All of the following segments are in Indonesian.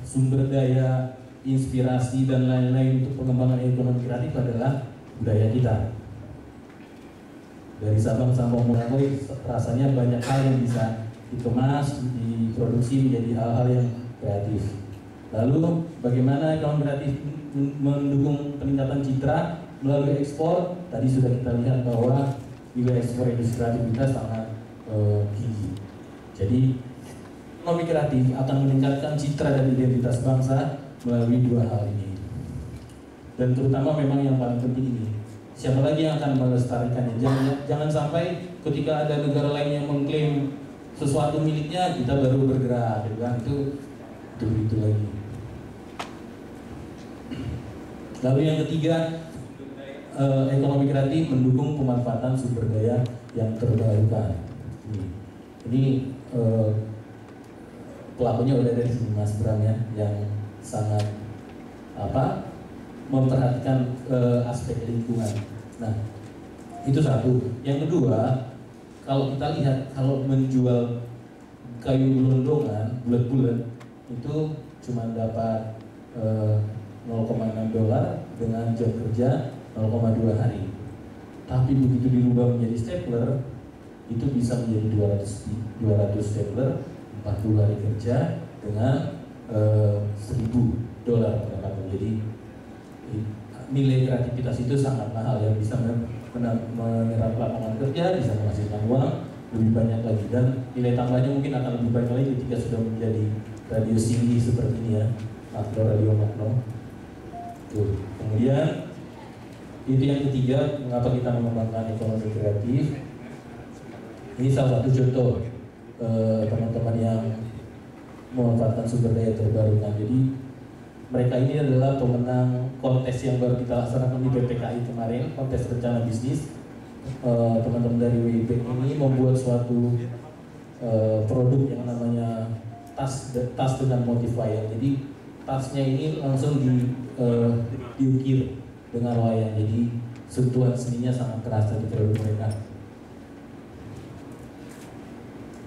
sumber daya, inspirasi dan lain-lain untuk pengembangan ekonomi kreatif adalah budaya kita. Dari Sabang sampai Merauke rasanya banyak hal yang bisa dikemas, diproduksi menjadi hal-hal yang kreatif. Lalu bagaimana ekonomi kreatif mendukung peningkatan citra melalui ekspor? Tadi sudah kita lihat bahwa nilai ekspor industri kreatif kita sangat tinggi. Jadi ekonomi kreatif akan meningkatkan citra dan identitas bangsa melalui dua hal ini. Dan terutama memang yang paling penting ini, siapa lagi yang akan melestarikannya? Jangan sampai ketika ada negara lain yang mengklaim sesuatu miliknya, kita baru bergerak, itu lagi. Lalu yang ketiga, ekonomi kreatif mendukung pemanfaatan sumber daya yang terbarukan. Ini pelakunya udah dari sini Mas Bram ya, yang sangat memperhatikan aspek lingkungan. Nah, itu satu. Yang kedua, kalau kita lihat kalau menjual kayu gelondongan bulat-bulat itu cuma dapat $0,6 dengan jam kerja 0,2 hari. Tapi begitu dirubah menjadi stapler, itu bisa menjadi 200 stapler 40 hari kerja dengan $1.000 pendapatan. Jadi nilai kreativitas itu sangat mahal, yang bisa menyerap lapangan kerja, bisa menghasilkan uang lebih banyak lagi, dan nilai tambahnya mungkin akan lebih banyak lagi ketika sudah menjadi radio tinggi seperti ini ya, radio makro. Tuh. Kemudian itu yang ketiga, mengapa kita mengembangkan ekonomi kreatif. Ini salah satu contoh teman-teman yang memanfaatkan sumber daya terbarukan. Jadi mereka ini adalah pemenang kontes yang baru kita laksanakan di PPKI kemarin, kontes rencana bisnis. Teman-teman dari WIB ini membuat suatu produk yang namanya tas dengan modifier. Jadi tasnya ini langsung diukir dengan wayang. Jadi sentuhan seninya sangat terasa di produk mereka.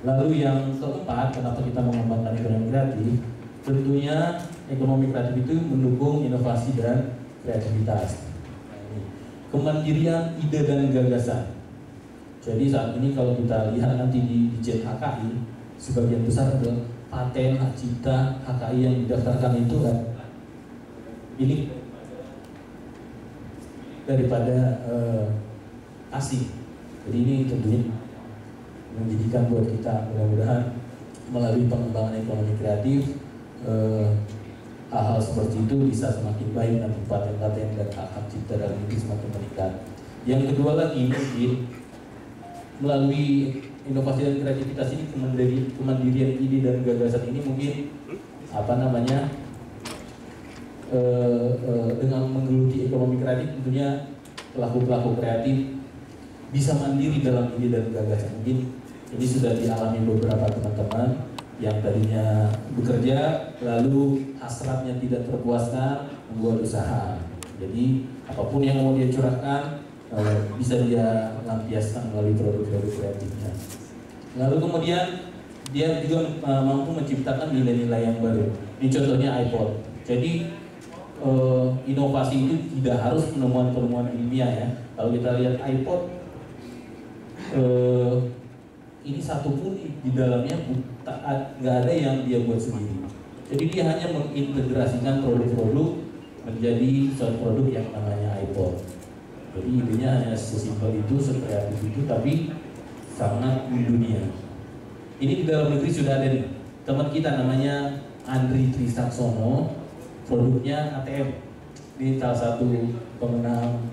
Lalu yang keempat, kenapa kita mengembangkan ekonomi kreatif? Tentunya ekonomi kreatif itu mendukung inovasi dan kreativitas. Kemandirian ide dan gagasan. Jadi saat ini kalau kita lihat nanti di Jen HKI, sebagian besar adalah paten, hak cipta, HKI yang didaftarkan itu kan ini daripada asing. Jadi ini tentunya menjadikan buat kita, mudah-mudahan melalui pengembangan ekonomi kreatif hal-hal seperti itu bisa semakin baik, nanti paten-paten dan hak cipta dalam itu semakin meningkat. Yang kedua lagi mungkin melalui inovasi dan kreativitas ini, kemandirian ide dan gagasan ini mungkin dengan menggeluti ekonomi kreatif tentunya pelaku-pelaku kreatif bisa mandiri dalam ide dan gagasan. Mungkin ini sudah dialami beberapa teman-teman yang tadinya bekerja lalu hasratnya tidak terpuaskan, membuat usaha. Jadi apapun yang mau dia curahkan bisa dia lampiaskan melalui produk-produk kreatifnya. Lalu kemudian dia juga mampu menciptakan nilai-nilai yang baru. Ini contohnya iPod. Jadi inovasi itu tidak harus penemuan-penemuan ilmiah ya. Kalau kita lihat iPod, ini satu pun di dalamnya nggak ada yang dia buat sendiri. Jadi dia hanya mengintegrasikan produk-produk menjadi suatu produk yang namanya iPod. Jadi idenya hanya sesimpel itu, sekreatif itu, tapi sangat mendunia. Ini di dalam negeri sudah ada nih, teman kita namanya Andri Trisaksono, produknya ATM. Ini salah satu pemenang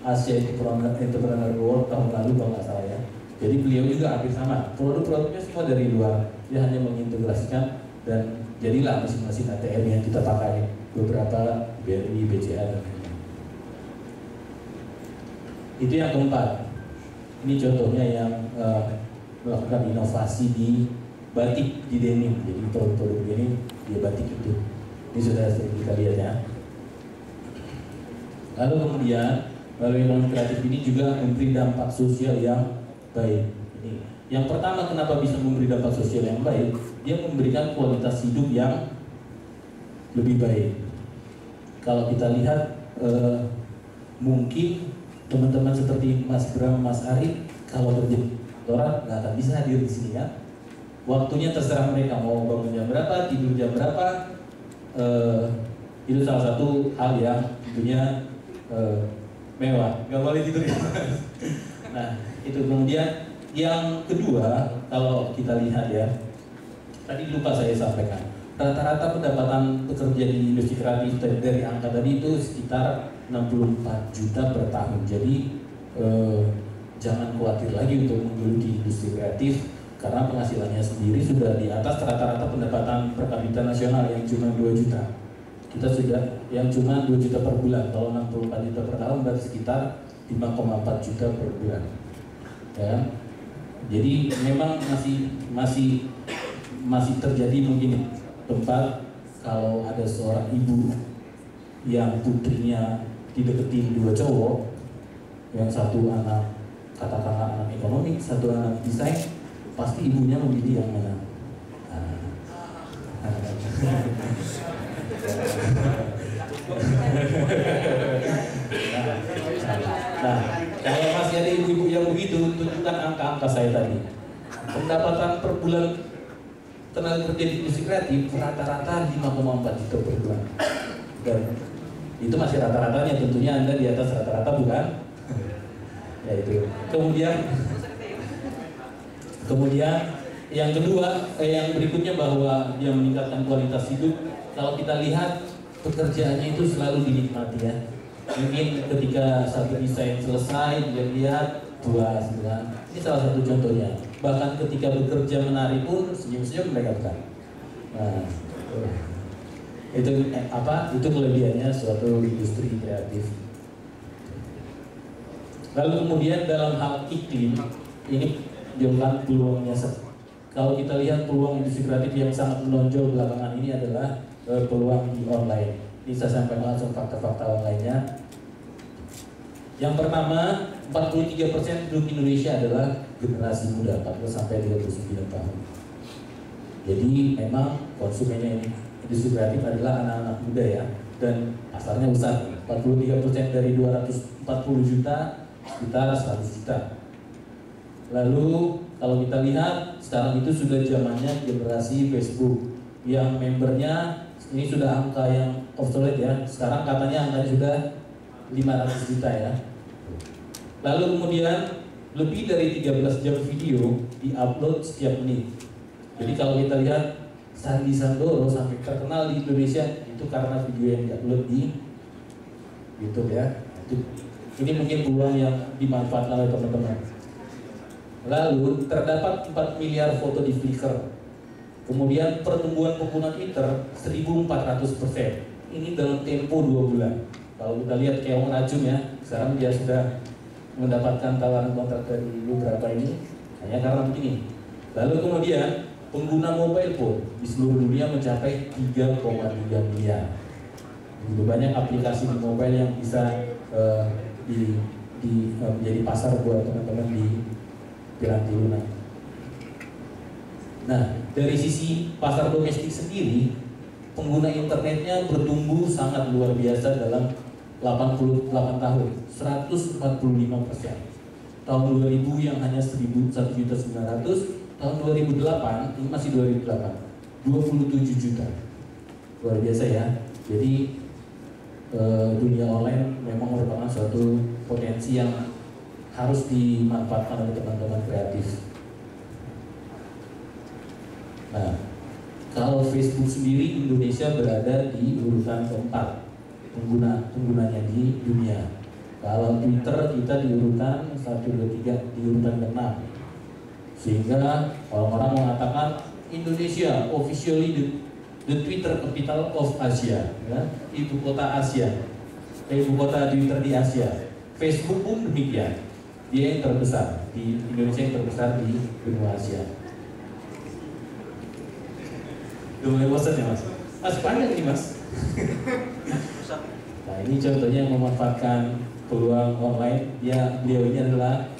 Asia Entrepreneur Award tahun lalu kalau nggak salah ya. Jadi beliau juga hampir sama, produk-produknya semua dari luar, dia hanya mengintegrasikan dan jadilah mesin-mesin ATM yang kita pakai, beberapa BRI, BCA dan lain-lain. Itu yang keempat. Ini contohnya yang melakukan inovasi di batik, di denim. Jadi produk-produk denim di batik itu. Ini sudah sering kita lihat ya. Lalu kemudian melalui ekonomi kreatif ini juga memberi dampak sosial yang baik. Ini yang pertama, kenapa bisa memberi dampak sosial yang baik? dia memberikan kualitas hidup yang lebih baik. Kalau kita lihat mungkin teman-teman seperti Mas Bram, Mas Ari kalau kerja kantoran nggak akan bisa hadir di sini kan. Waktunya terserah mereka mau bangun jam berapa, tidur jam berapa. Itu salah satu hal yang tentunya mewah, nggak boleh tidur ya. Nah itu kemudian yang kedua, kalau kita lihat ya, tadi lupa saya sampaikan, rata-rata pendapatan pekerja di industri kreatif dari angka tadi itu sekitar 64 juta per tahun. Jadi jangan khawatir lagi untuk menggeluti industri kreatif karena penghasilannya sendiri sudah di atas rata-rata pendapatan per kapita nasional yang cuma 2 juta. Kita sudah yang cuma 2 juta per bulan. Kalau 64 juta per tahun berarti sekitar 5,4 juta per bulan. Ya. Jadi memang masih terjadi mungkin tempat kalau ada seorang ibu yang putrinya dideketin 2 cowok, yang satu anak katakanlah anak ekonomi, satu anak desain, pasti ibunya memilih yang mana? Nah, kalau masih ada ibu-ibu yang begitu, tunjukkan angka-angka saya tadi. Pendapatan per bulan tenaga kerja di industri kreatif rata-rata 5,4 juta per bulan. Dan itu masih rata-ratanya, tentunya Anda di atas rata-rata bukan? Ya itu. Kemudian yang kedua, yang berikutnya bahwa dia meningkatkan kualitas hidup. Kalau kita lihat pekerjaannya itu selalu dinikmati ya. Mungkin ketika satu desain selesai dia lihat puas, kan? Ini salah satu contohnya. Bahkan ketika bekerja menari pun senyum-senyum mereka bukan. Nah, itu kelebihannya suatu industri kreatif. Lalu kemudian dalam hal iklim ini jumlah peluangnya. Kalau kita lihat peluang industri kreatif yang sangat menonjol belakangan ini adalah peluang di online. Ini saya sampaikan langsung fakta-fakta online-nya. Yang pertama, 43% penduduk Indonesia adalah generasi muda, 40-39 tahun. Jadi memang konsumennya ini industri kreatif adalah anak-anak muda ya, dan pasarnya besar. 43% dari 240 juta sekitar 100 juta. Lalu kalau kita lihat sekarang itu sudah zamannya generasi Facebook yang membernya ini sudah angka yang obsolete ya. Sekarang katanya angkanya sudah 500 juta ya. Lalu kemudian lebih dari 13 jam video diupload setiap menit. Jadi kalau kita lihat Sandi Sandoro sampai terkenal di Indonesia itu karena video yang diupload di YouTube ya. Ini mungkin peluang yang dimanfaatkan oleh teman-teman. Lalu terdapat 4 miliar foto di Flickr. Kemudian pertumbuhan pengguna Twitter 1400%. Ini dalam tempo 2 bulan. Kalau kita lihat Keong Racun ya, sekarang dia sudah mendapatkan tawaran kontrak dari beberapa ini hanya karena begini. Lalu kemudian pengguna mobile phone di seluruh dunia mencapai 3,3 miliar. Begitu banyak aplikasi di mobile yang bisa menjadi pasar buat teman-teman di piranti lunak. Nah, dari sisi pasar domestik sendiri, pengguna internetnya bertumbuh sangat luar biasa dalam 88 tahun, 145%. Tahun 2000 yang hanya 1.900, tahun 2008, ini masih 2008, 27 juta. Luar biasa ya. Jadi dunia online memang merupakan suatu potensi yang harus dimanfaatkan oleh teman-teman kreatif. Nah, kalau Facebook sendiri Indonesia berada di urutan keempat penggunanya di dunia. Kalau Twitter kita di urutan 1, 2, 3 di urutan ke-6. Sehingga orang-orang mengatakan Indonesia officially the Twitter capital of Asia, ya? Ibu kota Asia, ibu kota Twitter di Asia. Facebook pun demikian, dia yang terbesar di Indonesia, yang terbesar di benua Asia. Udah mulai bosan ya mas? Mas panjang nih mas. Nah ini contohnya yang memanfaatkan peluang online. Ya beliau ini adalah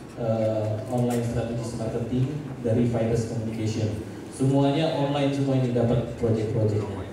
online strategis marketing dari Virus Communication. Semuanya online, semua ini dapat project-projectnya.